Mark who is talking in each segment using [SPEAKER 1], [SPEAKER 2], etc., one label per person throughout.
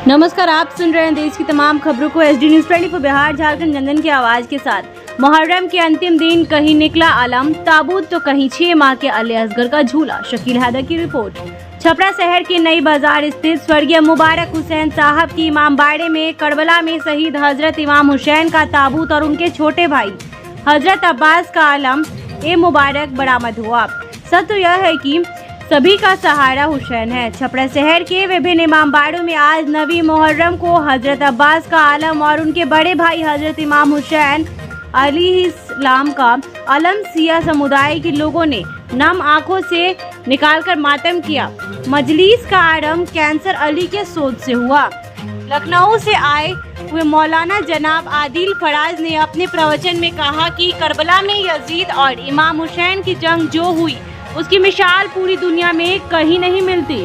[SPEAKER 1] नमस्कार, आप सुन रहे हैं देश की तमाम खबरों को एसडी न्यूज़ 24 बिहार झारखंड जनजन की आवाज के साथ। मुहर्रम के अंतिम दिन कहीं निकला आलम, ताबूत तो कहीं 6 माह के अली असगर का झूला। शकील हैदर की रिपोर्ट। छपरा शहर के नई बाजार स्थित स्वर्गीय मुबारक हुसैन साहब की इमामबाड़े में करबला में शहीद हजरत इमाम हुसैन का ताबूत और उनके छोटे भाई हजरत अब्बास का आलम ए मुबारक बरामद हुआ। सत्य यह है कि सभी का सहारा हुसैन है। छपरा शहर के विभिन्न इमामबाड़ों में आज 9वीं मुहर्रम को हजरत अब्बास का आलम और उनके बड़े भाई हजरत इमाम हुसैन अलैहिस्सलाम का आलम सिया समुदाय के लोगों ने नम आंखों से निकालकर मातम किया। मजलिस का आरंभ कैंसर अली के सोच से हुआ। लखनऊ से आए हुए मौलाना जनाब आदिल फराज ने अपने प्रवचन में कहा कि करबला में यजीद और इमाम हुसैन की जंग जो हुई उसकी मिसाल पूरी दुनिया में कहीं नहीं मिलती।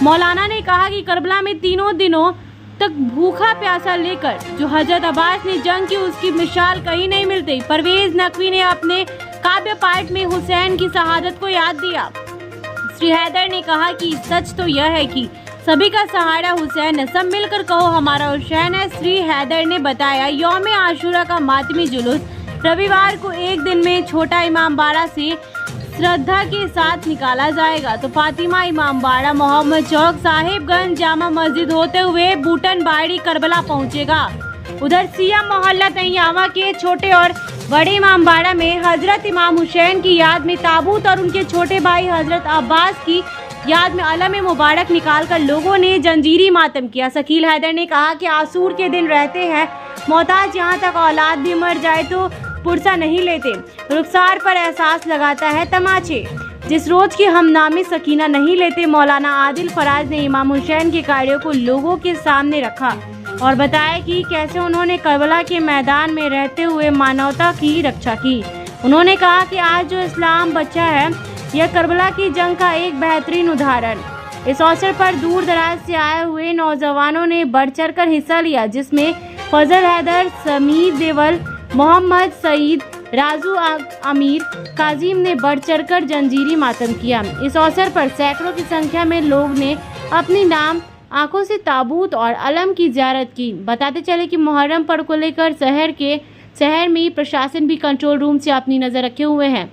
[SPEAKER 1] मौलाना ने कहा कि करबला में 3 दिनों तक भूखा प्यासा लेकर जो हजरत अब्बास ने जंग की उसकी मिसाल कहीं नहीं मिलती। परवेज नकवी ने अपने काव्य पाठ में हुसैन की शहादत को याद दिया। श्री हैदर ने कहा कि सच तो यह है कि सभी का सहारा हुसैन है, सब मिलकर कहो हमारा हुसैन है। श्री हैदर ने बताया यौम आशूरा का मातमी जुलूस रविवार को एक दिन में छोटा इमामबाड़ा से श्रद्धा के साथ निकाला जाएगा तो फातिमा इमामबाड़ा, मोहम्मद चौक, साहिबगंज जामा मस्जिद होते हुए बूटन बाड़ी करबला पहुंचेगा। उधर सिया मोहल्ला तैयावा के छोटे और बड़े इमामबाड़ा में हजरत इमाम हुसैन की याद में ताबूत और उनके छोटे भाई हजरत अब्बास की याद में अलम मुबारक निकालकर लोगों ने जंजीरी मातम किया। शकील हैदर ने कहा कि आसूर के दिन रहते हैं मोहताज, यहाँ तक औलाद भी मर जाए तो पुरसा नहीं लेते। रुखसार पर एहसास लगाता है तमाचे, जिस रोज की हम नामी सकीना नहीं लेते। मौलाना आदिल फराज ने इमाम हुसैन के कार्यों को लोगों के सामने रखा और बताया कि कैसे उन्होंने करबला के मैदान में रहते हुए मानवता की रक्षा की। उन्होंने कहा कि आज जो इस्लाम बचा है यह करबला की जंग का एक बेहतरीन उदाहरण। इस अवसर पर दूर दराज से आए हुए नौजवानों ने बढ़ चढ़ कर हिस्सा लिया, जिसमें फजल हैदर, समीर देवल, मोहम्मद सईद, राजू अमीर, काजिम ने बढ़ चढ़कर जंजीरी मातम किया। इस अवसर पर सैकड़ों की संख्या में लोग ने अपनी नाम आंखों से ताबूत और अलम की ज़ियारत की। बताते चले कि मुहर्रम पर्व को लेकर शहर में प्रशासन भी कंट्रोल रूम से अपनी नज़र रखे हुए हैं।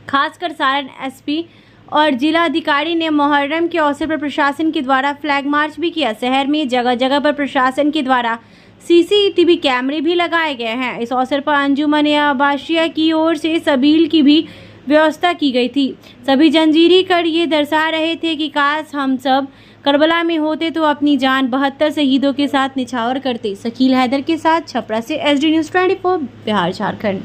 [SPEAKER 1] खासकर सारण एसपी और जिला अधिकारी ने मुहर्रम के अवसर पर प्रशासन के द्वारा फ्लैग मार्च भी किया। शहर में जगह जगह पर प्रशासन के द्वारा सीसीटीवी कैमरे भी लगाए गए हैं। इस अवसर पर अंजुमन अब्बासिया की ओर से सबील की भी व्यवस्था की गई थी। सभी जंजीरी कर ये दर्शा रहे थे कि काश हम सब करबला में होते तो अपनी जान 72 शहीदों के साथ निछावर करते। शकील हैदर के साथ छपरा से एसडी न्यूज़ 24 बिहार झारखंड।